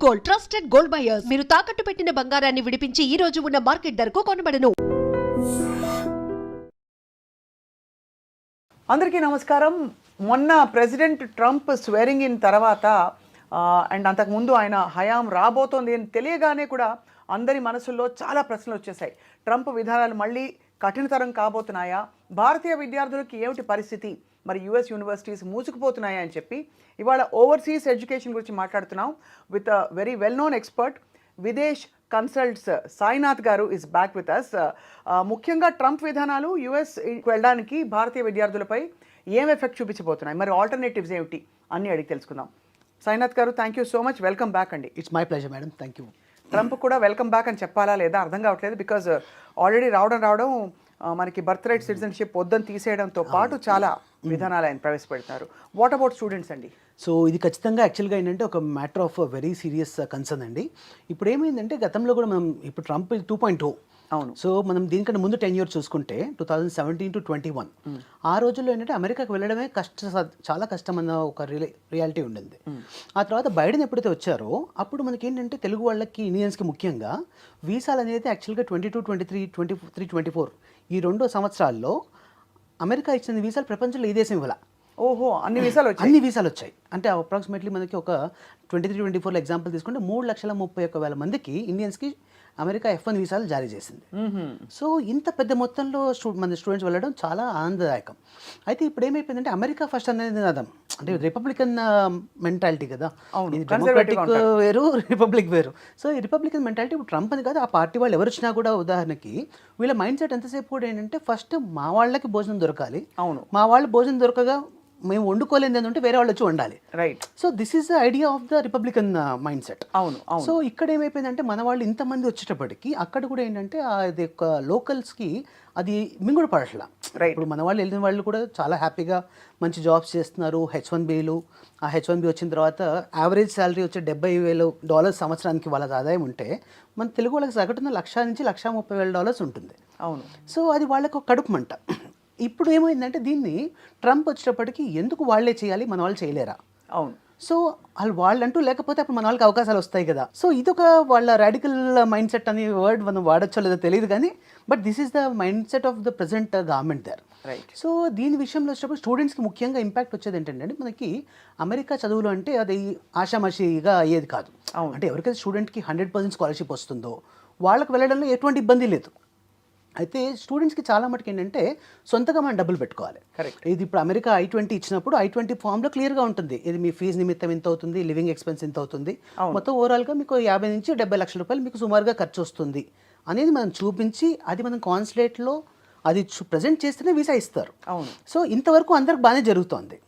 Gold, trusted gold buyers. మీరు తాకట్టు పెట్టిన బంగారాన్ని విడిపించి ఈ రోజు ఉన్న మార్కెట్ ధరకు కొనబడను. అందరికీ నమస్కారం. మొన్న ప్రెసిడెంట్ ట్రంప్ స్వేరింగ్ ఇన్ తర్వాత అండ్ అంతకుముందు ఆయన హయాం రాబోతోంది అని తెలియగానే కూడా అందరి మనసుల్లో చాలా ప్రశ్నలు వచ్చేసాయి. ట్రంప్ విధానాలు మళ్ళీ కఠినతరం కాబోతున్నాయా, భారతీయ విద్యార్థులకి ఏమిటి పరిస్థితి, మరి యుఎస్ యూనివర్సిటీస్ మూసుకుపోతున్నాయా అని చెప్పి ఇవాళ ఓవర్సీస్ ఎడ్యుకేషన్ గురించి మాట్లాడుతున్నాం with a very well known expert. Videsh consults Sainath గారు ఇస్ బ్యాక్ విత్ అస్. ముఖ్యంగా ట్రంప్ విధానాలు యుఎస్ వెళ్ళడానికి భారతీయ విద్యార్థులపై ఏం ఎఫెక్ట్ చూపించబోతున్నాయి, మరి ఆల్టర్నేటివ్స్ ఏమిటి అన్నీ అడిగి తెలుసుకుందాం. Sainath garu, thank you so much, welcome back అండి. It's my pleasure madam, thank you. Trump కూడా వెల్కమ్ బ్యాక్ అని చెప్పాలా లేదా అర్థం కావట్లేదు, బికాజ్ ఆల్రెడీ రావడం మనకి బర్త్ రైట్ సిటిజన్షిప్ వద్దని తీసేయడంతో పాటు చాలా విధానాలు ఆయన ప్రవేశపెడతారు. వాట్ అబౌట్ స్టూడెంట్స్ అండి? సో ఇది ఖచ్చితంగా యాక్చువల్గా ఏంటంటే ఒక matter of very serious concern అండి. ఇప్పుడు ఏమైందంటే గతంలో కూడా మనం ఇప్పుడు ట్రంప్ 2.0, అవును. సో మనం దీనికంటే ముందు 10 years చూసుకుంటే 2017 to 21 ఆ రోజుల్లో ఏంటంటే అమెరికాకి వెళ్ళడమే చాలా కష్టం అన్న ఒక రియాలిటీ ఉండింది. ఆ తర్వాత బైడెన్ ఎప్పుడైతే వచ్చారో అప్పుడు మనకి ఏంటంటే తెలుగు వాళ్ళకి, ఇండియన్స్కి ముఖ్యంగా వీసాలు అనేది యాక్చువల్గా 22, 23, 23, 24 ఈ 2 సంవత్సరాల్లో అమెరికా ఇచ్చిన వీసాలు ప్రపంచంలో ఈ దేశం ఇవ్వాల. ఓహో, అన్ని వీసాలు వచ్చాయి. అంటే అప్రాక్సిమేట్లీ మనకి ఒక 23, 24 ఎగ్జాంపుల్ తీసుకుంటే 3,31,000 మందికి ఇండియన్స్కి అమెరికా F1 వీసాలు జారీ చేసింది. సో ఇంత పెద్ద మొత్తంలో మన స్టూడెంట్స్ వెళ్ళడం చాలా ఆనందదాయకం. అయితే ఇప్పుడు ఏమైపోయిందంటే అమెరికా ఫస్ట్ అనేది నినాదం, అంటే రిపబ్లికన్ మెంటాలిటీ కదా, డెమోక్రాటిక్ వేరు, రిపబ్లిక్ వేరు. సో ఈ రిపబ్లికన్ మెంటాలిటీ ఇప్పుడు ట్రంప్ అని కాదు, ఆ పార్టీ వాళ్ళు ఎవరు వచ్చినా కూడా ఉదాహరణకి వీళ్ళ మైండ్ సెట్ ఎంతసేపు కూడా ఏంటంటే ఫస్ట్ మా వాళ్ళకి భోజనం దొరకాలి, అవును, మా వాళ్ళు భోజనం దొరకగా మేము వండుకోలేదు ఏంటంటే వేరే వాళ్ళు వచ్చి వండాలి, right. So this is the idea of the Republican mind set. అవును. సో ఇక్కడ ఏమైపోయిందంటే మన వాళ్ళు ఇంతమంది వచ్చేటప్పటికి అక్కడ కూడా ఏంటంటే అది ఒక లోకల్స్కి అది మింగుడు పడట్లా. ఇప్పుడు మన వాళ్ళు వెళ్ళిన వాళ్ళు కూడా చాలా హ్యాపీగా మంచి జాబ్స్ చేస్తున్నారు. H1Bలు, ఆ H1B వచ్చిన తర్వాత యావరేజ్ శాలరీ వచ్చే $70,000 సంవత్సరానికి వాళ్ళ ఆదాయం ఉంటే మన తెలుగు వాళ్ళకి సగటున $1,00,000 నుంచి $130,000 ఉంటుంది. అవును. సో అది వాళ్ళకి ఒక కడుపు మంట. ఇప్పుడు ఏమైందంటే దీన్ని ట్రంప్ వచ్చేటప్పటికి ఎందుకు వాళ్ళే చేయాలి, మన వాళ్ళు చేయలేరా? అవును. సో వాళ్ళంటూ లేకపోతే అప్పుడు మన వాళ్ళకి అవకాశాలు వస్తాయి కదా. సో ఇదొక వాళ్ళ రాడికల్ మైండ్ సెట్ అనే వర్డ్ మనం వాడచ్చో లేదో తెలియదు కానీ, but this is the mind set of the present government there, right. So దీని విషయంలో వచ్చేటప్పుడు స్టూడెంట్స్కి ముఖ్యంగా ఇంపాక్ట్ వచ్చేది ఏంటంటే మనకి అమెరికా చదువులు అంటే అది ఆషామాషిగా అయ్యేది కాదు. అంటే ఎవరికైతే స్టూడెంట్కి 100% స్కాలర్షిప్ వస్తుందో వాళ్ళకి వెళ్ళడంలో ఎటువంటి ఇబ్బంది లేదు. అయితే స్టూడెంట్స్కి చాలా మటుకు ఏంటంటే సొంతగా మనం డబ్బులు పెట్టుకోవాలి. కరెక్ట్. ఇది ఇప్పుడు అమెరికా I-20 ఇచ్చినప్పుడు I-20 ఫామ్లో క్లియర్గా ఉంటుంది, ఇది మీ ఫీజు నిమిత్తం ఎంత అవుతుంది, లివింగ్ ఎక్స్పెన్స్ ఎంత అవుతుంది, మొత్తం ఓవరాల్గా మీకు 50 నుంచి 70 లక్షల రూపాయలు మీకు సుమారుగా ఖర్చు వస్తుంది అనేది మనం చూపించి అది మనం కాన్సులేట్లో అది ప్రజెంట్ చేస్తేనే వీసా ఇస్తారు. అవును. సో ఇంతవరకు అందరికి బాగానే జరుగుతోంది.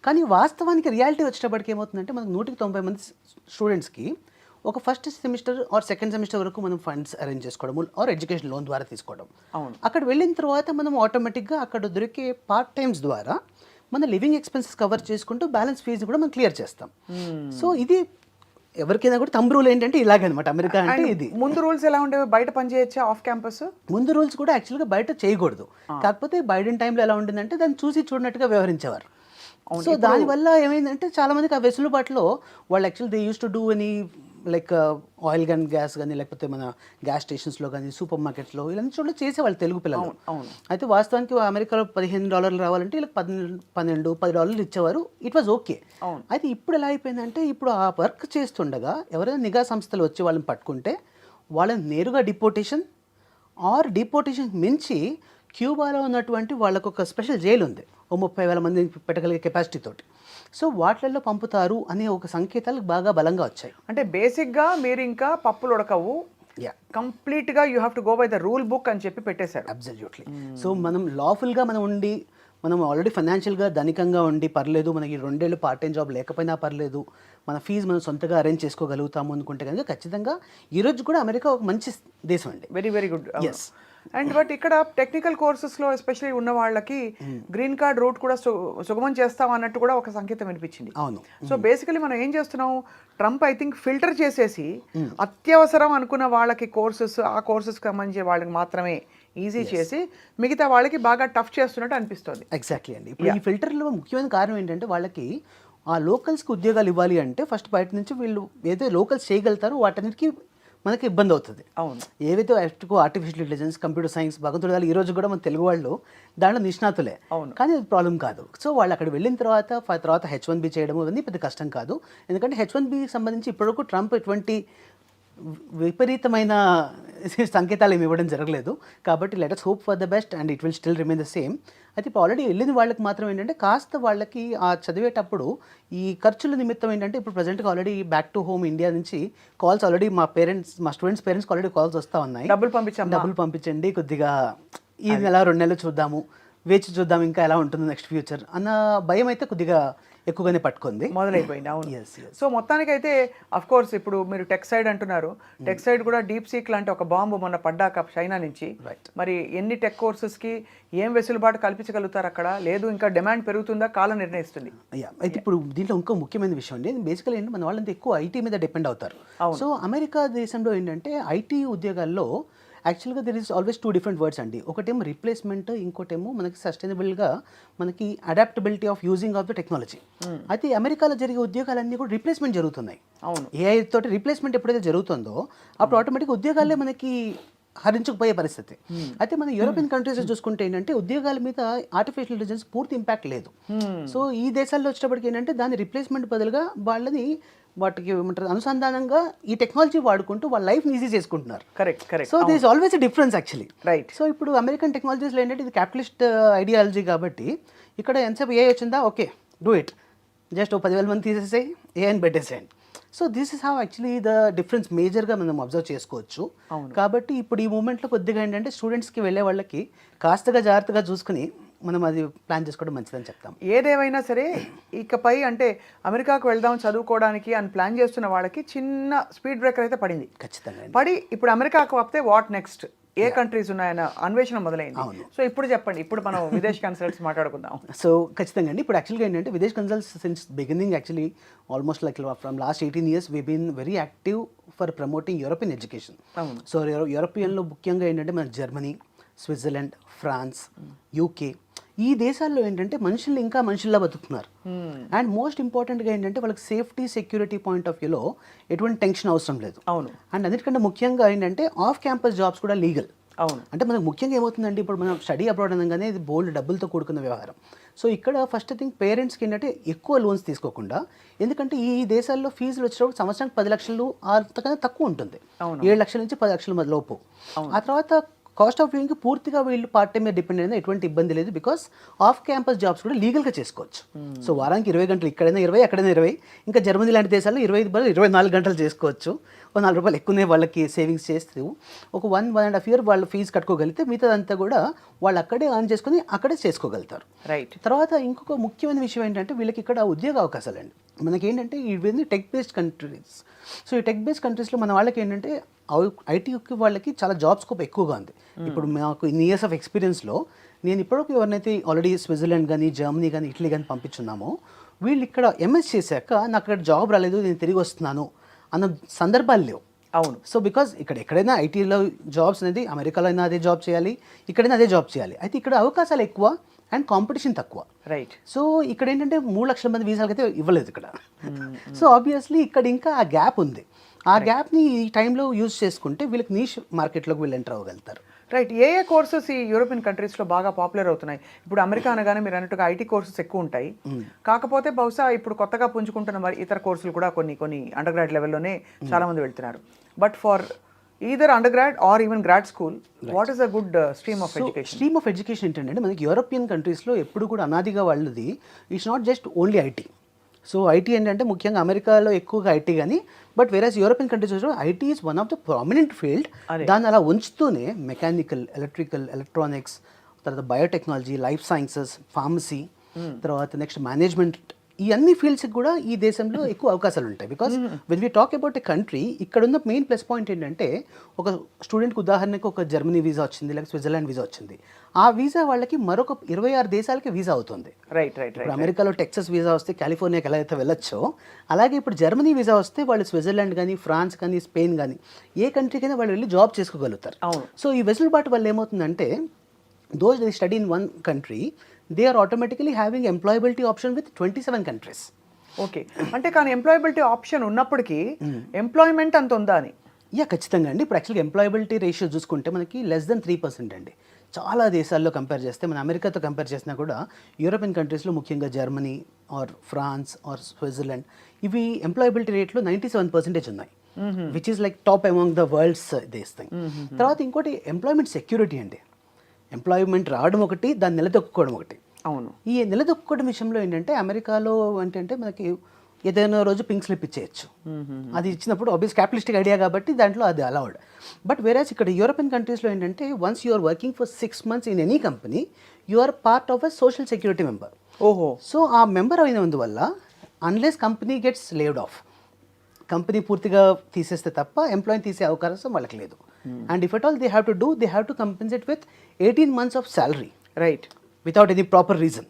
కానీ వాస్తవానికి రియాలిటీ వచ్చేటప్పటికి ఏమవుతుందంటే మనకు 190 మంది స్టూడెంట్స్కి ఒక first semester or second semester వరకు మనం ఫండ్స్ అరేంజ్ చేసుకోవడం ఆర్ ఎడ్యుకేషన్ లోన్ ద్వారా తీసుకోవడం. అవును. అక్కడ వెళ్ళిన తర్వాత మనం ఆటోమేటిక్గా అక్కడ దొరికే పార్ట్ టైమ్స్ ద్వారా మన లివింగ్ ఎక్స్పెన్సెస్ కవర్ చేసుకుంటూ బ్యాలెన్స్ ఫీజు కూడా మనం క్లియర్ చేస్తాం. సో ఇది ఎవరికైనా కూడా తంబు రూల్ ఏంటంటే ఇలాగే అనమాట అమెరికా అంటే. ఇది ముందు రూల్స్ ఎలా ఉండేవి, బయట పని చేయొచ్చా ఆఫ్ క్యాంపస్? ముందు రూల్స్ కూడా యాక్చువల్గా బయట చేయకూడదు, కాకపోతే బైడెన్ టైంలో ఎలా ఉండిందంటే దాన్ని చూసి చూడనట్టుగా వ్యవహరించేవారు. సో దానివల్ల ఏమైందంటే చాలా మందికి ఆ వెసులుబాటులో వాళ్ళు actual they use to do any like oil gun gas కానీ లేకపోతే మన గ్యాస్ స్టేషన్స్లో కానీ సూపర్ మార్కెట్స్లో ఇలాంటి చోట్ల చేసేవాళ్ళు తెలుగు పిల్లలు. అయితే వాస్తవానికి అమెరికాలో $15 రావాలంటే వీళ్ళకి $12, $10 ఇచ్చేవారు. It was okay. అయితే ఇప్పుడు ఎలా అయిపోయిందంటే ఇప్పుడు ఆ వర్క్ చేస్తుండగా ఎవరైనా నిఘా సంస్థలు వచ్చి వాళ్ళని పట్టుకుంటే వాళ్ళని నేరుగా డిపోటేషన్ ఆర్ డిపోటేషన్ మించి క్యూబాలో ఉన్నటువంటి వాళ్ళకు ఒక స్పెషల్ జైలు ఉంది, 30,000 మంది పెట్టగలిగే కెపాసిటీ తోటి. సో వాటిల్లో పంపుతారు అనే ఒక సంకేతాలు బాగా బలంగా వచ్చాయి. అంటే బేసిక్గా మీరు ఇంకా పప్పులు ఉడకవు, కంప్లీట్గా you have to go by the rule book అని చెప్పి పెట్టేశారు. అబ్సల్యూట్లీ. సో మనం లాఫుల్గా మనం ఉండి మనం ఆల్రెడీ ఫైనాన్షియల్గా ధనికంగా ఉండి పర్లేదు, మనకి 2 ఏళ్ళు పార్ట్ టైం జాబ్ లేకపోయినా పర్లేదు, మన ఫీజు మనం సొంతగా అరేంజ్ చేసుకోగలుగుతాము అనుకుంటే కనుక ఖచ్చితంగా ఈరోజు కూడా అమెరికా ఒక మంచి దేశం అండి. Very very good. Yes. And but ఇక్కడ టెక్నికల్ కోర్సెస్లో ఎస్పెషల్లీ ఉన్న వాళ్ళకి గ్రీన్ కార్డ్ రూట్ కూడా సుగమం చేస్తాం అన్నట్టు కూడా ఒక సంకేతం వినిపించింది. అవును. సో బేసికలీ మనం ఏం చేస్తున్నాం, ట్రంప్ ఐ థింక్ ఫిల్టర్ చేసేసి అత్యవసరం అనుకున్న వాళ్ళకి కోర్సెస్, ఆ కోర్సెస్కి సంబంధించి వాళ్ళకి మాత్రమే ఈజీ చేసి మిగతా వాళ్ళకి బాగా టఫ్ చేస్తున్నట్టు అనిపిస్తుంది. ఎగ్జాక్ట్లీ అండి. ఇప్పుడు ఈ ఫిల్టర్లో ముఖ్యమైన కారణం ఏంటంటే వాళ్ళకి ఆ లోకల్స్కి ఉద్యోగాలు ఇవ్వాలి అంటే ఫస్ట్ బయట నుంచి వీళ్ళు ఏదైతే లోకల్స్ చేయగలుగుతారో వాటన్నిటికీ మనకి ఇబ్బంది అవుతుంది. అవును. ఏవైతే ఆర్టిఫిషియల్ ఇంటెలిజెన్స్, కంప్యూటర్ సైన్స్, భగవంతుడు ఈ రోజు కూడా మన తెలుగు వాళ్ళు దాంట్లో నిష్ణాతులే. అవును. కానీ అది ప్రాబ్లం కాదు. సో వాళ్ళు అక్కడ వెళ్ళిన తర్వాత H1B చేయడం ఇవన్నీ పెద్ద కష్టం కాదు. ఎందుకంటే H1B సంబంధించి ఇప్పటివరకు ట్రంప్ ఎటువంటి విపరీతమైన సంకేతాలు ఏమి ఇవ్వడం జరగలేదు. కాబట్టి let us hope for the best and it will still remain the same. అయితే ఇప్పుడు ఆల్రెడీ వెళ్ళిన వాళ్ళకి మాత్రం ఏంటంటే కాస్త వాళ్ళకి ఆ చదివేటప్పుడు ఈ ఖర్చుల నిమిత్తం ఏంటంటే ఇప్పుడు ప్రజెంట్గా already back to home India నుంచి కాల్స్ ఆల్రెడీ మా స్టూడెంట్స్ పేరెంట్స్కి ఆల్రెడీ కాల్స్ వస్తూ ఉన్నాయి. డబ్బులు పంపించండి, కొద్దిగా ఈ నెల 2 నెలలు చూద్దాము, వేచి చూద్దాం ఇంకా ఎలా ఉంటుందో నెక్స్ట్ ఫ్యూచర్ అన్న భయం అయితే కొద్దిగా ఎక్కువగానే పట్టుకుంది, మొదలైపోయింది. అవును. సో మొత్తానికైతే అఫ్ కోర్స్ ఇప్పుడు మీరు టెక్ సైడ్ అంటున్నారు, టెక్ సైడ్ కూడా డీప్ సీక్ లాంటి ఒక బాంబు మొన్న పడ్డాక చైనా నుంచి, మరి ఎన్ని టెక్ కోర్సెస్కి ఏం వెసులుబాటు కల్పించగలుగుతారు అక్కడ? లేదు ఇంకా డిమాండ్ పెరుగుతుందా, కాలం నిర్ణయిస్తుంది? అయితే ఇప్పుడు దీంట్లో ఇంకో ముఖ్యమైన విషయం అండి, బేసికల్ ఏంటంటే మన వాళ్ళంతా ఎక్కువ ఐటీ మీద డిపెండ్ అవుతారు. సో అమెరికా దేశంలో ఏంటంటే ఐటీ ఉద్యోగాల్లో యాక్చువల్గా there is always 2 different words అండి. ఒకటేమో రీప్లేస్మెంట్, ఇంకోటేమో మనకి సస్టైనబుల్గా మనకి adaptability of using of the technology. అయితే అమెరికాలో జరిగే ఉద్యోగాలన్నీ కూడా రీప్లేస్మెంట్ జరుగుతున్నాయి. అవును. ఏఐ తోటి రీప్లేస్మెంట్ ఎప్పుడైతే జరుగుతుందో అప్పుడు ఆటోమేటిక్గా ఉద్యోగాలే మనకి హరించుకుపోయే పరిస్థితి. అయితే మన యూరోపియన్ కంట్రీస్ చూసుకుంటే ఏంటంటే ఉద్యోగాల మీద ఆర్టిఫిషియల్ ఇంటెలిజెన్స్ పూర్తి ఇంపాక్ట్ లేదు. సో ఈ దేశాల్లో వచ్చేటప్పటికి ఏంటంటే దాని రిప్లేస్మెంట్ బదులుగా వాళ్ళని వాటికి ఏమంటారు అనుసంధానంగా ఈ టెక్నాలజీ వాడుకుంటూ వాళ్ళ లైఫ్ ఈజీ చేసుకుంటున్నారు. Correct. So this is always a difference actually. Right. So ఇప్పుడు అమెరికన్ టెక్నాలజీస్లో ఏంటంటే ఇది క్యాపిటలిస్ట్ ఐడియాలజీ కాబట్టి ఇక్కడ ఎంతసేపు ఏ వచ్చిందా ఓకే డూ ఇట్, జస్ట్ 10,000 మంది తీసేసాయి ఏఐని పెట్టేసేయండి. So this is how actually the difference మేజర్గా మనం అబ్జర్వ్ చేసుకోవచ్చు. కాబట్టి ఇప్పుడు ఈ మూమెంట్లో కొద్దిగా ఏంటంటే స్టూడెంట్స్కి వెళ్ళే వాళ్ళకి కాస్తగా జాగ్రత్తగా చూసుకుని మనం అది ప్లాన్ చేసుకోవడం మంచిదని చెప్తాం. ఏదేమైనా సరే ఇకపై అంటే అమెరికాకు వెళ్దాం చదువుకోవడానికి అని ప్లాన్ చేస్తున్న వాళ్ళకి చిన్న స్పీడ్ బ్రేకర్ అయితే పడింది. ఖచ్చితంగా పడి ఇప్పుడు అమెరికాకు వస్తే వాట్ నెక్స్ట్, ఏ కంట్రీస్ ఉన్నాయన్న అన్వేషణ మొదలైంది. సో ఇప్పుడు చెప్పండి, ఇప్పుడు మనం విదేశ్ కన్సల్ట్స్ మాట్లాడుకుందాం. సో ఖచ్చితంగా అండి, ఇప్పుడు యాక్చువల్గా ఏంటంటే Videsh consults since beginning actually almost like from last 18 years we been very active for promoting European education. So యూరోపియన్లో ముఖ్యంగా ఏంటంటే మన జర్మనీ, స్విట్జర్లాండ్, ఫ్రాన్స్, యూకే ఈ దేశాల్లో ఏంటంటే మనుషులు ఇంకా మనుషుల్లా బతుకుతున్నారు. అండ్ మోస్ట్ ఇంపార్టెంట్గా ఏంటంటే వాళ్ళకి సేఫ్టీ సెక్యూరిటీ పాయింట్ ఆఫ్ వ్యూలో ఎటువంటి టెన్షన్ అవసరం లేదు. అవును. అండ్ అన్నిటికంటే ముఖ్యంగా ఏంటంటే ఆఫ్ క్యాంపస్ జాబ్స్ కూడా లీగల్. అవును. అంటే మనకు ముఖ్యంగా ఏమవుతుందంటే ఇప్పుడు మనం స్టడీ అబ్రాడ్ అనగానే ఇది బోల్డ్ డబ్బులతో కూడుకున్న వ్యవహారం. సో ఇక్కడ ఫస్ట్ థింగ్ పేరెంట్స్కి ఏంటంటే ఎక్కువ లోన్స్ తీసుకోకుండా, ఎందుకంటే ఈ దేశాల్లో ఫీజులు వచ్చేటప్పుడు సంవత్సరానికి 10 లక్షలు అంతకన్నా తక్కువ ఉంటుంది, 7 లక్షల నుంచి 10 లక్షల లోపు. ఆ తర్వాత కాస్ట్ ఆఫ్ లివింగ్కి పూర్తిగా వీళ్ళు పార్ట్ టైం మీద డిపెండ్ అయినా ఎటువంటి ఇబ్బంది లేదు, బికాస్ ఆఫ్ క్యాంపస్ జాబ్స్ కూడా లీగల్గా చేసుకోవచ్చు. సో వారానికి 20 గంటలు, ఇక్కడైనా 20, అక్కడైనా 20. ఇంకా జర్మనీ లాంటి దేశాల్లో 24 గంటలు చేసుకోవచ్చు. ఒక ₹4 ఎక్కువనే వాళ్ళకి సేవింగ్స్ చేస్తూ ఒక 1.5 year వాళ్ళు ఫీజు కట్టుకోగలిగితే మిగతాదంతా కూడా వాళ్ళు అక్కడే ఆన్ చేసుకుని అక్కడే చేసుకోగలుగుతారు. రైట్. తర్వాత ఇంకొక ముఖ్యమైన విషయం ఏంటంటే వీళ్ళకి ఇక్కడ ఉద్యోగ అవకాశాలు అండి. మనకేంటంటే ఇవన్నీ టెక్ బేస్డ్ కంట్రీస్. సో ఈ టెక్ బేస్డ్ కంట్రీస్లో మన వాళ్ళకి ఏంటంటే ఐటీకి వాళ్ళకి చాలా జాబ్ స్కోప్ ఎక్కువగా ఉంది. ఇప్పుడు మాకు ఇన్ని ఇయర్స్ ఆఫ్ ఎక్స్పీరియన్స్లో నేను ఇప్పటివరకు ఎవరినైతే ఆల్రెడీ స్విట్జర్లాండ్ కానీ, జర్మనీ కానీ, ఇటలీ కానీ పంపించున్నామో వీళ్ళు ఇక్కడ ఎంఎస్ చేశాక నాకు అక్కడ జాబ్ రాలేదు, నేను తిరిగి వస్తున్నాను అన్న సందర్భాలు లేవు. అవును. సో బికాజ్ ఇక్కడ ఎక్కడైనా ఐటీలో జాబ్స్ అనేది అమెరికాలో అయినా అదే జాబ్ చేయాలి, ఇక్కడైనా అదే జాబ్ చేయాలి. అయితే ఇక్కడ అవకాశాలు ఎక్కువ అండ్ కాంపిటీషన్ తక్కువ. రైట్. సో ఇక్కడ ఏంటంటే 3 లక్షల మంది వీసాలకి అయితే ఇవ్వలేదు ఇక్కడ. సో ఆబ్వియస్లీ ఇక్కడ ఇంకా ఆ గ్యాప్ ఉంది. ఆ గ్యాప్ని ఈ టైంలో యూజ్ చేసుకుంటే వీళ్ళకి నీష్ మార్కెట్లోకి వీళ్ళు ఎంటర్ అవ్వగలుగుతారు. రైట్. ఏ కోర్సెస్ ఈ యూరోపియన్ కంట్రీస్లో బాగా పాపులర్ అవుతున్నాయి? ఇప్పుడు అమెరికా అనగానే మీరు అన్నట్టుగా ఐటీ కోర్సెస్ ఎక్కువ ఉంటాయి, కాకపోతే బహుశా ఇప్పుడు కొత్తగా పుంజుకుంటున్న మరి ఇతర కోర్సులు కూడా కొన్ని అండర్ గ్రాడ్ లెవెల్లోనే చాలా మంది వెళ్తున్నారు. But for either undergrad or even grad school, what is a good stream of education? Stream of education ఏంటంటే మనకి యూరోపియన్ కంట్రీస్లో ఎప్పుడు కూడా అనాదిగా వాళ్ళది it's not just only IT. So IT ఏంటంటే ముఖ్యంగా అమెరికాలో ఎక్కువగా ఐటీ కానీ, బట్ వేరేస్ European countries IT is one of the prominent field. దాన్ని అలా ఉంచుతూనే మెకానికల్, ఎలక్ట్రికల్, ఎలక్ట్రానిక్స్, తర్వాత బయోటెక్నాలజీ, లైఫ్ సైన్సెస్, ఫార్మసీ, తర్వాత నెక్స్ట్ మేనేజ్మెంట్, ఈ అన్ని ఫీల్డ్స్కి కూడా ఈ దేశంలో ఎక్కువ అవకాశాలు ఉంటాయి. Because when we talk about a country, ఇక్కడ ఉన్న మెయిన్ ప్లస్ పాయింట్ ఏంటంటే ఒక స్టూడెంట్కి ఉదాహరణకు ఒక జర్మనీ వీసా వచ్చింది, లేకపోతే స్విట్జర్లాండ్ వీసా వచ్చింది. ఆ వీసా వాళ్ళకి మరొక 26 దేశాలకి వీసా అవుతుంది. రైట్. ఇప్పుడు అమెరికాలో టెక్సస్ వీసా వస్తే కాలిఫోర్నియాకి ఎలా అయితే వెళ్ళొచ్చో, అలాగే ఇప్పుడు జర్మనీ వీసా వస్తే వాళ్ళు స్విట్జర్లాండ్ కానీ, ఫ్రాన్స్ కానీ, స్పెయిన్ కానీ ఏ కంట్రీకైనా వాళ్ళు వెళ్ళి జాబ్ చేసుకోగలుగుతారు. సో ఈ వెసులుబాటు వల్ల ఏమవుతుందంటే those they study in one country, they are automatically having employability option with 27 countries. Okay, అంటే కానీ ఎంప్లాయబిలిటీ ఆప్షన్ ఉన్నప్పటికీ ఎంప్లాయ్మెంట్ అంత ఉందా అని? ఖచ్చితంగా అండి. ఇప్పుడు యాక్చువల్గా ఎంప్లాయబిలిటీ రేషియో చూసుకుంటే మనకి లెస్ దెన్ 3% అండి. చాలా దేశాల్లో కంపేర్ చేస్తే, మన అమెరికాతో కంపేర్ చేసినా కూడా యూరోపియన్ కంట్రీస్లో ముఖ్యంగా Germany or France or Switzerland ఇవి ఎంప్లాయబిలిటీ రేట్లో 97% ఉన్నాయి, which is like top among the world's this thing. తర్వాత ఇంకోటి ఎంప్లాయ్మెంట్ సెక్యూరిటీ అండి. ఎంప్లాయ్మెంట్ రావడం ఒకటి, దాన్ని నిలదొక్కుకోవడం ఒకటి. అవును. ఈ నిలదొక్కుకోవడం విషయంలో ఏంటంటే అమెరికాలో ఏంటంటే మనకి ఏదైనా రోజు పింక్ స్లిప్ ఇచ్చేయచ్చు. అది ఇచ్చినప్పుడు ఆబ్వియస్ క్యాపిటలిస్టిక్ ఐడియా కాబట్టి దాంట్లో అది అలౌడ్. బట్ వేరేస్ ఇక్కడ యూరోపియన్ కంట్రీస్లో ఏంటంటే once you are working for 6 months in any company, you are part of a social security member. ఓహో. సో ఆ మెంబర్ అయినందువల్ల unless company gets laid off, company పూర్తిగా తీసేస్తే తప్ప ఎంప్లాయీని తీసే అవకాశం వాళ్ళకి లేదు. And if at all they have to do, they have to compensate with 18 months of salary, right, without any proper reason.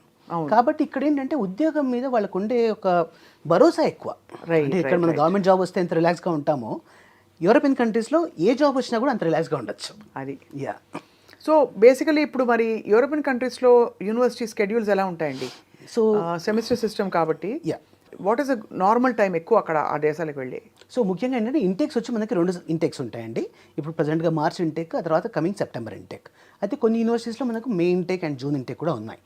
కాబట్టి ఇక్కడ ఏంటంటే ఉద్యోగం మీద వాళ్ళకు ఉండే ఒక భరోసా ఎక్కువ. అంటే ఇక్కడ మన గవర్నమెంట్ జాబ్ వస్తే ఎంత రిలాక్స్గా ఉంటామో, యూరోపియన్ కంట్రీస్లో ఏ జాబ్ వచ్చినా కూడా అంత రిలాక్స్గా ఉండొచ్చు. అది సో బేసికలీ ఇప్పుడు మరి యూరోపియన్ కంట్రీస్లో యూనివర్సిటీ స్కెడ్యూల్స్ ఎలా ఉంటాయండి? సో సెమిస్టర్ సిస్టమ్ కాబట్టి what is the normal time ఎక్కువ అక్కడ ఆ దేశాలకు వెళ్ళి? సో ముఖ్యంగా ఏంటంటే ఇంటేక్స్ వచ్చి మనకి 2 ఇంటేక్స్ ఉంటాయండి. ఇప్పుడు ప్రజెంట్గా మార్చ్ ఇంటేక్, ఆ తర్వాత కమింగ్ సెప్టెంబర్ ఇంటేక్. అయితే కొన్ని యూనివర్సిటీస్లో మనకు మే ఇంటేక్ అండ్ జూన్ ఇంటేక్ కూడా ఉన్నాయి.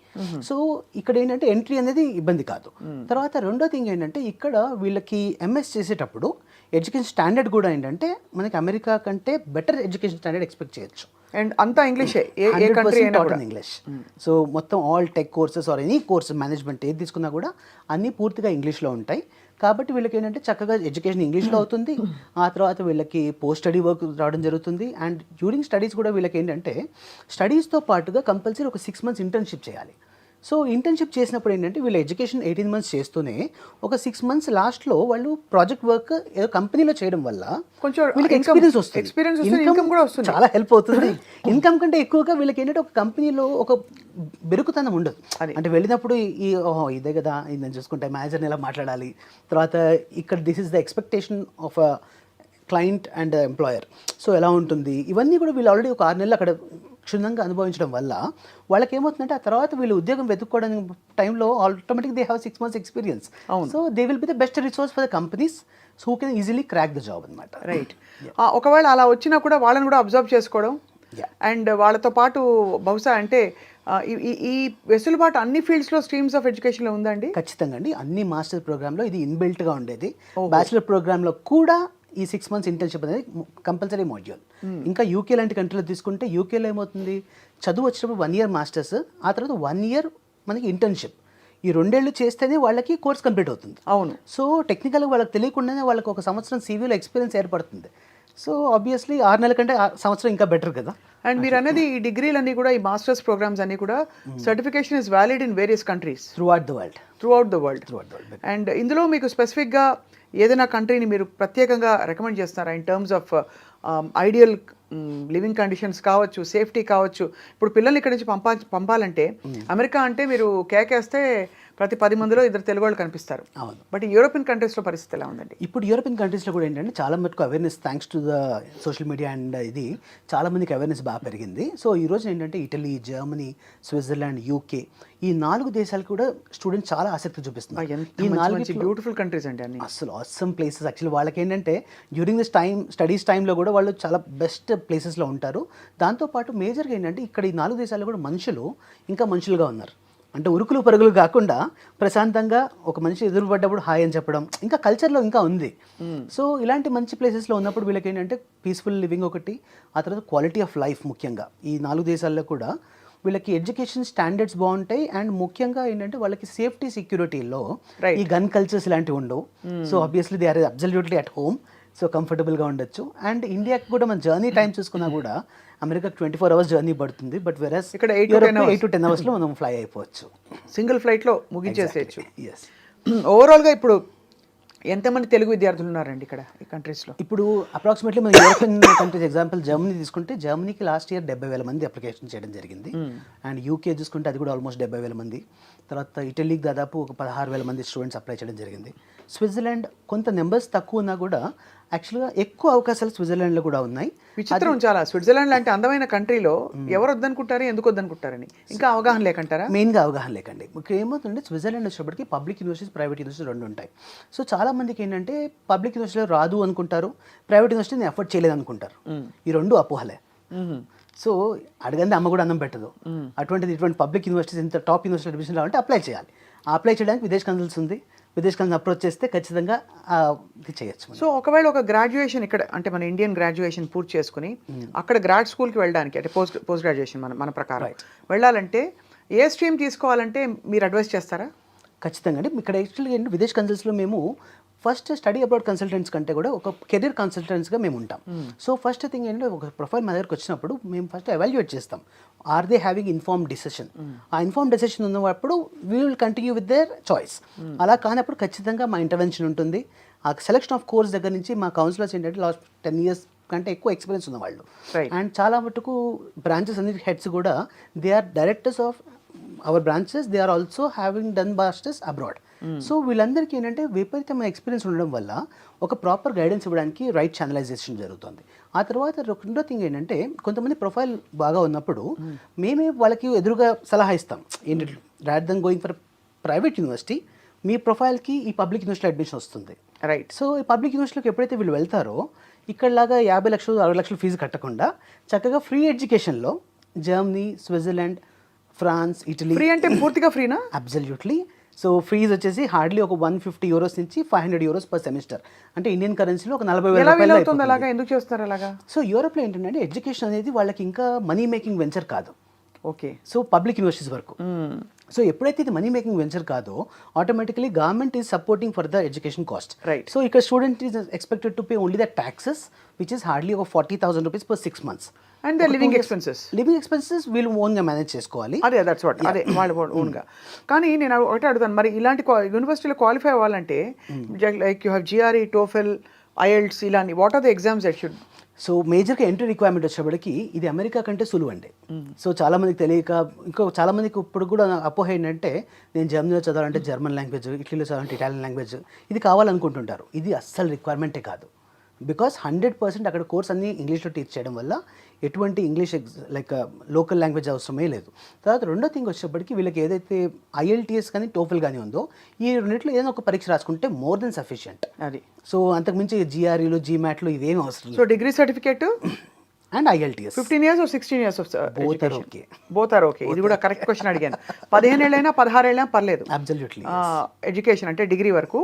సో ఇక్కడ ఏంటంటే ఎంట్రీ అనేది ఇబ్బంది కాదు. తర్వాత రెండో థింగ్ ఏంటంటే ఇక్కడ వీళ్ళకి ఎంఎస్ చేసేటప్పుడు ఎడ్యుకేషన్ స్టాండర్డ్ కూడా ఏంటంటే మనకి అమెరికా కంటే బెటర్ ఎడ్యుకేషన్ స్టాండర్డ్ ఎక్స్పెక్ట్ చేయొచ్చు. అండ్ అంతా ఇంగ్లీషే, ఏ కంట్రీ అయినా కూడా ఇంగ్లీష్. సో మొత్తం all tech courses or any course management ఏది తీసుకున్నా కూడా అన్నీ పూర్తిగా ఇంగ్లీష్లో ఉంటాయి. కాబట్టి వీళ్ళకి ఏంటంటే చక్కగా ఎడ్యుకేషన్ ఇంగ్లీష్లో అవుతుంది. ఆ తర్వాత వీళ్ళకి పోస్ట్ స్టడీ వర్క్ రావడం జరుగుతుంది. అండ్ డ్యూరింగ్ స్టడీస్ కూడా వీళ్ళకి ఏంటంటే స్టడీస్తో పాటుగా కంపల్సరీ ఒక 6 months ఇంటర్న్షిప్ చేయాలి. సో ఇంటర్న్షిప్ చేసినప్పుడు ఏంటంటే వీళ్ళ ఎడ్యుకేషన్ 18 months చేస్తూనే ఒక 6 months లాస్ట్లో వాళ్ళు ప్రాజెక్ట్ వర్క్ ఏదో కంపెనీలో చేయడం వల్ల కొంచెం వీళ్ళకి ఎక్స్పీరియన్స్ వస్తుంది, ఇన్కమ్ కూడా వస్తుంది, చాలా హెల్ప్ అవుతుంది. ఇన్కమ్ కంటే ఎక్కువగా వీళ్ళకి ఏంటంటే ఒక కంపెనీలో ఒక బెరుకుతనం ఉండదు. అంటే వెళ్ళినప్పుడు ఇదే కదా, ఇది నేను చూసుకుంటే మేనేజర్ని ఎలా మాట్లాడాలి, తర్వాత ఇక్కడ this is the expectation of a client and employer, so ఎలా ఉంటుంది, ఇవన్నీ కూడా వీళ్ళు ఆల్రెడీ ఒక 6 నెలలు అక్కడ క్షుణ్ణంగా అనుభవించడం వల్ల వాళ్ళకి ఏమవుతుందంటే ఆ తర్వాత వీళ్ళు ఉద్యోగం వెతుక్కోవడానికి టైంలో automatic they have 6 months experience. So they will be the best resource for the companies who can easily crack the job అనమాట. రైట్. ఒకవేళ అలా వచ్చినా కూడా వాళ్ళని కూడా అబ్జర్వ్ చేసుకోవడం అండ్ వాళ్ళతో పాటు బహుశా అంటే ఈ వెసులుబాటు అన్ని ఫీల్డ్స్లో స్ట్రీమ్స్ ఆఫ్ ఎడ్యుకేషన్లో ఉందండి? ఖచ్చితంగా అండి. అన్ని మాస్టర్ ప్రోగ్రాంలో ఇది ఇన్బిల్ట్గా ఉండేది. బ్యాచిలర్ ప్రోగ్రాంలో కూడా ఈ 6 months ఇంటర్న్షిప్ అనేది కంపల్సరీ మాడ్యూల్. ఇంకా యూకే లాంటి కంట్రీలో తీసుకుంటే యూకేలో ఏమవుతుంది, చదువు వచ్చినప్పుడు 1 year మాస్టర్స్, ఆ తర్వాత 1 year మనకి ఇంటర్న్షిప్. ఈ 2 ఏళ్ళు చేస్తేనే వాళ్ళకి కోర్స్ కంప్లీట్ అవుతుంది. అవును. సో టెక్నికల్గా వాళ్ళకి తెలియకుండానే వాళ్ళకి ఒక సంవత్సరం సివిలో ఎక్స్పీరియన్స్ ఏర్పడుతుంది. సో ఆబ్వియస్లీ 6 నెలల కంటే సంవత్సరం ఇంకా బెటర్ కదా. అండ్ మీరు అనేది ఈ డిగ్రీలన్నీ కూడా, ఈ మాస్టర్స్ ప్రోగ్రామ్స్ అన్నీ కూడా certification is valid in various countries through out the world. And ఇందులో మీకు స్పెసిఫిక్గా ఏదైనా కంట్రీని మీరు ప్రత్యేకంగా రికమెండ్ చేస్తారా in terms of ideal living conditions కావచ్చు, సేఫ్టీ కావచ్చు? ఇప్పుడు పిల్లల్ని ఇక్కడ నుంచి పంపాలంటే అమెరికా అంటే మీరు కేకేస్తే ప్రతి 10 మందిలో 2 తెలుగు వాళ్ళు కనిపిస్తారు. అవును. బట్ ఈ యూరోపియన్ కంట్రీస్లో పరిస్థితి ఎలా ఉందండి? ఇప్పుడు యూరోపియన్ కంట్రీస్లో కూడా ఏంటంటే చాలా మటుకు awareness, thanks to the social media and ఇది చాలా మందికి అవేర్నెస్ బాగా పెరిగింది. సో ఈ రోజు ఏంటంటే ఇటలీ, జర్మనీ, స్విట్జర్లాండ్, యూకే ఈ 4 దేశాలు కూడా స్టూడెంట్స్ చాలా ఆసక్తి చూపిస్తున్నారు. ఈ 4 బ్యూటిఫుల్ కంట్రీస్ అండి అన్ని, అసలు ఆసమ్ ప్లేసెస్. యాక్చువల్లీ వాళ్ళకి ఏంటంటే డ్యూరింగ్ దిస్ స్టడీస్ టైంలో కూడా వాళ్ళు చాలా బెస్ట్ ప్లేసెస్లో ఉంటారు. దాంతోపాటు మేజర్గా ఏంటంటే ఇక్కడ ఈ 4 దేశాల్లో కూడా మనుషులు ఇంకా మనుషులుగా ఉన్నారు. అంటే ఉరుకులు పరుగులు కాకుండా ప్రశాంతంగా ఒక మనిషి ఎదురుపడ్డప్పుడు హాయ్ అని చెప్పడం ఇంకా కల్చర్లో ఇంకా ఉంది. సో ఇలాంటి మంచి ప్లేసెస్లో ఉన్నప్పుడు వీళ్ళకి ఏంటంటే పీస్ఫుల్ లివింగ్ ఒకటి, ఆ తర్వాత క్వాలిటీ ఆఫ్ లైఫ్ ముఖ్యంగా ఈ 4 దేశాల్లో కూడా వీళ్ళకి ఎడ్యుకేషన్ స్టాండర్డ్స్ బాగుంటాయి. అండ్ ముఖ్యంగా ఏంటంటే వాళ్ళకి సేఫ్టీ సెక్యూరిటీలో ఈ గన్ కల్చర్స్ ఇలాంటివి ఉండవు. So obviously they are absolutely at home, so కంఫర్టబుల్గా ఉండొచ్చు. అండ్ ఇండియాకి కూడా మన జర్నీ టైం చూసుకున్నా కూడా అమెరికా 24 hours జర్నీ పడుతుంది. బట్ వెరస్ ఇక్కడ 8 to 10 hours మనం ఫ్లై అయిపోవచ్చు, సింగిల్ ఫ్లైట్లో ముగించేసేయచ్చు. ఓవరాల్గా ఇప్పుడు ఎంతమంది తెలుగు విద్యార్థులు ఉన్నారండి ఇక్కడ ఈ కంట్రీస్లో? ఇప్పుడు అప్రాక్సిమేట్లీ మన యూరోపియన్ కంట్రీస్ ఎగ్జాంపుల్ జర్మనీ తీసుకుంటే జర్మనీకి లాస్ట్ ఇయర్ 70,000 మంది అప్లికేషన్ చేయడం జరిగింది. అండ్ యూకే చూసుకుంటే అది కూడా ఆల్మోస్ట్ 70,000 మంది. తర్వాత ఇటలీకి దాదాపు ఒక 16,000 మంది స్టూడెంట్స్ అప్లై చేయడం జరిగింది. స్విట్జర్లాండ్ కొంత నెంబర్స్ తక్కువ ఉన్నా కూడా యాక్చువల్గా ఎక్కువ అవకాశాలు స్విట్జర్లాండ్లో కూడా ఉన్నాయి. విచిత్రం చాలా. స్విట్జర్లాండ్ లాంటి అందమైన కంట్రీలో ఎవరు వద్దనుకుంటారు, ఎందుకు వద్దనుకుంటారని ఇంకా అవగాహన లేకంటారా? మెయిన్గా అవగాహన లేకండి. మీకు ఏమవుతుందంటే స్విట్జర్లాండ్ వచ్చేప్పటికి పబ్లిక్ యూనివర్సిటీస్, ప్రైవేట్ యూనివర్సిటీస్ రెండు ఉంటాయి. సో చాలా మందికి ఏంటంటే పబ్లిక్ యూనివర్సిటీలో రాదు అనుకుంటారు, ప్రైవేట్ యూనివర్సిటీని ఎఫర్ట్ చేయలేదు అనుకుంటారు. ఈ రెండు అపోహలే. సో అడగంది అమ్మ కూడా అన్నం పెట్టదు. ఇటువంటి పబ్లిక్ యూనివర్సిటీస్ ఇంత టాప్ యూనివర్సిటీ అడ్మిషన్ రావాలంటే అప్లై చేయాలి. అప్లై చేయడానికి విదేశ్ కన్సల్స్ ఉంది. విదేశ్ కన్సల్స్ అప్రోచ్ చేస్తే ఖచ్చితంగా ఇది చేయొచ్చు. సో ఒకవేళ ఒక గ్రాడ్యుయేషన్ ఇక్కడ అంటే మన ఇండియన్ గ్రాడ్యుయేషన్ పూర్తి చేసుకుని అక్కడ గ్రాడ్ స్కూల్కి వెళ్ళడానికి అంటే పోస్ట్ గ్రాడ్యుయేషన్ మన ప్రకారం వెళ్ళాలంటే ఏ స్ట్రీమ్ తీసుకోవాలంటే మీరు అడ్వైస్ చేస్తారా? ఖచ్చితంగా అండి. ఇక్కడ యాక్చువల్గా ఏంటి విదేశ్ కన్సల్ట్స్లో మేము ఫస్ట్ స్టడీ అబ్రాడ్ కన్సల్టెంట్స్ కంటే కూడా ఒక కెరీర్ కన్సల్టెంట్స్గా మేము ఉంటాం. సో ఫస్ట్ థింగ్ ఏంటంటే ఒక ప్రొఫైల్ మా దగ్గరకు వచ్చినప్పుడు మేము ఫస్ట్ ఎవాల్యుయేట్ చేస్తాం. Are they having inform decision? ఆ ఇన్ఫార్మ్ డిసిషన్ ఉన్నప్పుడు we will continue with their choice. అలా కానప్పుడు ఖచ్చితంగా మా ఇంటర్వెన్షన్ ఉంటుంది. ఆ సెలెక్షన్ ఆఫ్ కోర్స్ దగ్గర నుంచి మా కౌన్సిలర్స్ ఏంటంటే లాస్ట్ 10 years కంటే ఎక్కువ ఎక్స్పీరియన్స్ ఉన్న వాళ్ళు. అండ్ చాలా మటుకు బ్రాంచెస్ అన్ని హెడ్స్ కూడా they are directors of our branches, they are also having done masters abroad. So వీళ్ళందరికీ ఏంటంటే విపరీతమైన ఎక్స్పీరియన్స్ ఉండడం వల్ల ఒక ప్రాపర్ గైడెన్స్ ఇవ్వడానికి రైట్ ఛానలైజేషన్ జరుగుతుంది. ఆ తర్వాత రెండో థింగ్ ఏంటంటే కొంతమంది ప్రొఫైల్ బాగా ఉన్నప్పుడు మేమే వాళ్ళకి ఎదురుగా సలహా ఇస్తాం. ఏంటంటే rather than going for private university, మీ ప్రొఫైల్కి ఈ పబ్లిక్ యూనివర్సిటీ అడ్మిషన్ వస్తుంది. రైట్. సో ఈ పబ్లిక్ యూనివర్సిటీకి ఎప్పుడైతే వీళ్ళు వెళ్తారో ఇక్కడలాగా 50 లక్షలు 60 లక్షలు ఫీజు కట్టకుండా చక్కగా ఫ్రీ ఎడ్యుకేషన్లో Germany, Switzerland, France, Italy. Free అంటే పూర్తిగా ఫ్రీనా? అబ్సల్యూట్లీ. సో ఫీజు వచ్చేసి హార్డ్లీ ఒక 150 euros నుంచి 500 euros పర్ సెమిస్టర్. అంటే ఇండియన్ కరెన్సీలో ఒక 40,000 రూపాయలు. అలాగా ఎందుకు చేస్తారు అలాగా? సో యూరోప్లో ఏంటంటే ఎడ్యుకేషన్ అనేది వాళ్ళకి ఇంకా మనీ మేకింగ్ వెంచర్ కాదు. ఓకే. సో పబ్లిక్ యూనివర్సిటీస్ వరకు. సో ఎప్పుడైతే ఇది మనీ మేకింగ్ వెంచర్ కాదో automatically government is supporting for the education cost. Right. So ఇక్కడ student is expected to pay only the taxes which is hardly ఒక 40,000 rupees per 6 months. And the living expenses వీళ్ళు ఓన్గా manage చేసుకోవాలి. అదే that's what అదే వాళ్ళు ఓన్గా. కానీ నేను ఒకటే అడుగుతాను, మరి ఇలాంటి యూనివర్సిటీలో క్వాలిఫై అవ్వాలంటే like you have GRE, TOEFL, IELTS ఇలాంటి what are the exams that should? So మేజర్గా ఎంట్రీ రిక్వైర్మెంట్ వచ్చేప్పటికి ఇది అమెరికా కంటే సులువు అండి. సో చాలామందికి తెలియక ఇంకో చాలామందికి ఇప్పుడు కూడా అపోహ ఏంటంటే నేను జర్మనీలో చదవాలంటే జర్మన్ లాంగ్వేజ్, ఇటలీలో చదవాలంటే ఇటాలియన్ లాంగ్వేజ్ ఇది కావాలనుకుంటుంటారు. ఇది అస్సలు రిక్వైర్మెంటే కాదు. బికాస్ 100% అక్కడ కోర్స్ అన్ని ఇంగ్లీష్లో టీచ్ చేయడం వల్ల ఎటువంటి ఇంగ్లీష్ లైక్ లోకల్ లాంగ్వేజ్ అవసరమే లేదు. తర్వాత రెండో థింగ్ వచ్చేప్పటికి వీళ్ళకి ఏదైతే ఐఎల్టీఎస్ కానీ టోఫెల్ కానీ ఉందో ఈ రెండింటిలో ఏదైనా ఒక పరీక్ష రాసుకుంటే మోర్ దెన్ సఫిషియంట్. అది. సో అంతకుమించి జిఆర్ఈలు, జీమాట్లు ఇవేమి అవసరం లేదు. So degree certificate and IELTS 15 years or 16 years of both are okay. Both are okay. ఇది కూడా కరెక్ట్ క్వశ్చన్ అడిగాను. 15 ఏళ్ళైనా 16 ఏళ్ళైనా పర్లేదు. అబ్సల్యూట్లీ. ఎడ్యుకేషన్ అంటే డిగ్రీ వరకు.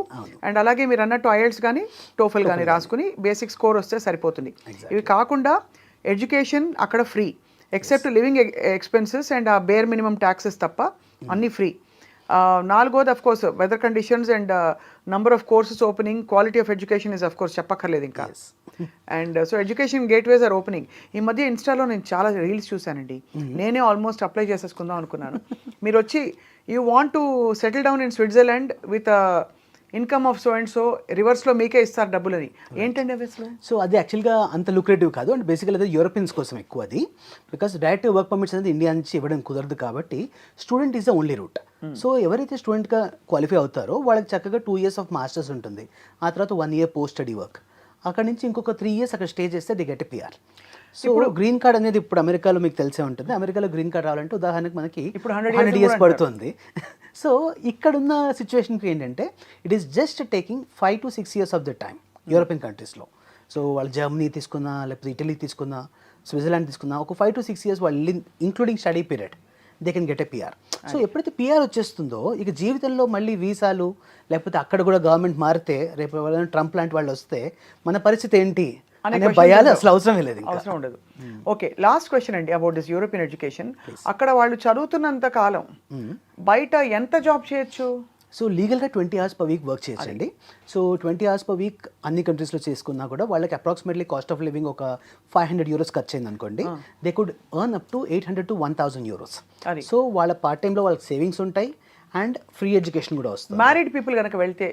అండ్ అలాగే మీరు అన్నట్టు ఐఎల్టీఎస్ కానీ టోఫెల్ కానీ రాసుకుని బేసిక్ స్కోర్ వస్తే సరిపోతుంది. ఇవి కాకుండా ఎడ్యుకేషన్ అక్కడ free except living expenses and ఆ బేర్ మినిమం ట్యాక్సెస్ తప్ప అన్నీ ఫ్రీ. నాలుగోది of course weather conditions and number of courses opening, quality of education is of course చెప్పక్కర్లేదు ఇంకా. And so education gateways are opening. ఈ మధ్య ఇన్స్టాలో నేను చాలా రీల్స్ చూశానండి. నేనే ఆల్మోస్ట్ అప్లై చేసేసుకుందాం అనుకున్నాను. మీరు వచ్చి you want to settle down in Switzerland with income of so and so రివర్స్లో మీకే ఇస్తారు డబ్బులని. ఏంటండి అవి అసలు? సో అది యాక్చువల్గా అంత లుక్రేటివ్ కాదు. అండ్ బేసికల్ అది యూరోపియన్స్ కోసం ఎక్కువ అది. బికాస్ డైరెక్ట్ వర్క్ పర్మిట్స్ అనేది ఇండియా నుంచి ఇవ్వడం కుదరదు కాబట్టి student is the only route. So ఎవరైతే స్టూడెంట్గా క్వాలిఫై అవుతారో వాళ్ళకి చక్కగా 2 years ఆఫ్ మాస్టర్స్ ఉంటుంది. ఆ తర్వాత 1 year పోస్ట్ స్టడీ వర్క్. అక్కడ నుంచి ఇంకొక 3 years అక్కడ స్టే చేస్తే ది గెట్ పిఆర్. సో ఇప్పుడు గ్రీన్ కార్డ్ అనేది ఇప్పుడు అమెరికాలో మీకు తెలిసే ఉంటుంది. అమెరికాలో గ్రీన్ కార్డ్ రావాలంటే ఉదాహరణకు మనకి ఇప్పుడు 100 years పడుతుంది. సో ఇక్కడున్న సిచ్యువేషన్కి ఏంటంటే it is just taking 5 to 6 years of the time European కంట్రీస్లో. సో వాళ్ళు జర్మనీ తీసుకున్నా, లేకపోతే ఇటలీ తీసుకున్నా, స్విట్జర్లాండ్ తీసుకున్నా ఒక 5 to 6 years వాళ్ళు including study period they can get a PR. So ఎప్పుడైతే పిఆర్ వచ్చేస్తుందో ఇక జీవితంలో మళ్ళీ వీసాలు లేకపోతే అక్కడ కూడా గవర్నమెంట్ మారితే రేపు ట్రంప్ లాంటి వాళ్ళు వస్తే మన పరిస్థితి ఏంటి అనే భయాలు అసలు అవసరమే లేదు, అవసరం ఉండదు. ఓకే, లాస్ట్ క్వశ్చన్ అండి అబౌట్ దిస్ యూరోపియన్ ఎడ్యుకేషన్. అక్కడ వాళ్ళు చదువుతున్నంత కాలం బయట ఎంత జాబ్ చేయొచ్చు? సో లీగల్గా 20 hours per week వర్క్ చేయొచ్చండి. సో 20 hours per week అన్ని కంట్రీస్లో చేసుకున్నా కూడా వాళ్ళకి అప్రాక్సిమేట్లీ కాస్ట్ ఆఫ్ లివింగ్ ఒక 500 euros ఖర్చు అయింది అనుకోండి. They could earn up to 800 to 1000 euros. So వాళ్ళ పార్ట్ టైంలో వాళ్ళకి సేవింగ్స్ ఉంటాయి అండ్ ఫ్రీ ఎడ్యుకేషన్ కూడా వస్తుంది. మ్యారీడ్ పీపుల్ కనుక వెళ్తే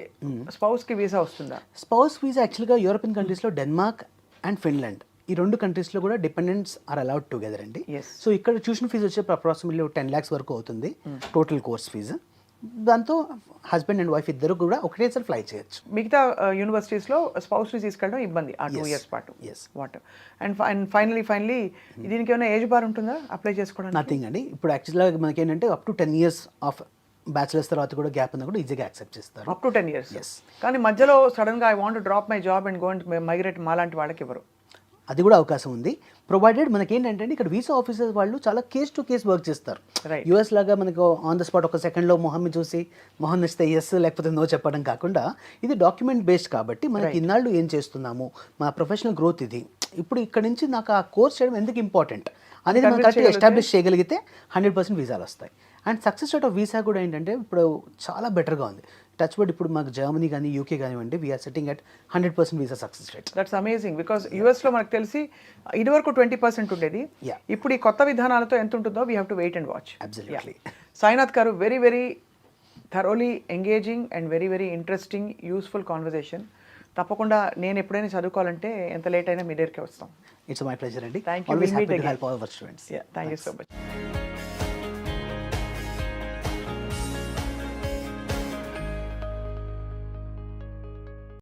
స్పౌస్కి వీసా వస్తుందా? స్పౌస్ వీసా యాక్చువల్గా యూరోపియన్ కంట్రీస్లో డెన్మార్క్ అండ్ ఫిన్లాండ్ ఈ 2 కంట్రీస్లో కూడా డిపెండెంట్స్ ఆర్ అలౌడ్ టుగెదర్ అండి. సో ఇక్కడ ట్యూషన్ ఫీజు వచ్చే అప్రాక్సిమేట్లీ 10 lakhs వరకు అవుతుంది టోటల్ కోర్స్ ఫీజు. దాంతో హస్బెండ్ అండ్ వైఫ్ ఇద్దరు కూడా ఒకటేసారి ఫ్లై చేయొచ్చు. మిగతా యూనివర్సిటీస్లో స్పౌస్ని తీసుకెళ్ళడం ఇబ్బంది ఆ 2 ఇయర్స్ పాటు. Yes. వాట్ అండ్ ఫైనలీ దీనికి ఏమైనా ఏజ్ బార్ ఉంటుందా అప్లై చేసుకోవడానికి? నథింగ్ అండి. ఇప్పుడు యాక్చువల్గా మనకి ఏంటంటే up to 10 years of bachelors తర్వాత కూడా గ్యాప్ ఉన్నా కూడా ఈజీగా యాక్సెప్ట్ చేస్తారు. Up to 10 years. Yes. కానీ మధ్యలో సడన్గా I want drop my job and go and migrate మాలాంటి వాళ్ళకి ఎవరు? అది కూడా అవకాశం ఉంది, ప్రొవైడెడ్ మనకి ఏంటంటే ఇక్కడ వీసా ఆఫీసర్స్ వాళ్ళు చాలా కేస్ టు కేస్ వర్క్ చేస్తారు. Right. యూఎస్ లాగా మనకు ఆన్ ద స్పాట్ ఒక సెకండ్లో మొహమ్ని చూసి మొహం నచ్చితే ఎస్ లేకపోతే నో చెప్పడం కాకుండా ఇది డాక్యుమెంట్ బేస్డ్ కాబట్టి మనకి ఇన్నాళ్ళు ఏం చేస్తున్నాము, మా ప్రొఫెషనల్ గ్రోత్ ఇది, ఇప్పుడు ఇక్కడ నుంచి నాకు ఆ కోర్స్ చేయడం ఎందుకు ఇంపార్టెంట్ అనేది మనం కరెక్ట్గా ఎస్టాబ్లిష్ చేయగలిగితే 100% వీసాలు వస్తాయి. And success rate of visa కూడా ఏంటంటే ఇప్పుడు చాలా బెటర్గా ఉంది. టచ్ వుడ్ ఇప్పుడు మాకు జర్మనీ కానీ యూకే కానివ్వండి, we're setting at 100% visa success rate. That's amazing because యూఎస్లో మనకు తెలిసి ఇదివరకు 20% ఉండేది. Yeah. ఇప్పుడు ఈ కొత్త విధానాలతో ఎంత ఉంటుందో we have to wait and watch. Absolutely. Sainath garu, very very thoroughly engaging and very very interesting useful conversation. తప్పకుండా నేను ఎప్పుడైనా చదువుకోవాలంటే ఎంత లేట్ అయినా మీ దగ్గరికి వస్తాం. ఇట్స్ మై ప్లెజర్ అండి. Thank you. Always We'll meet happy to again. help all our students. Thank you so much.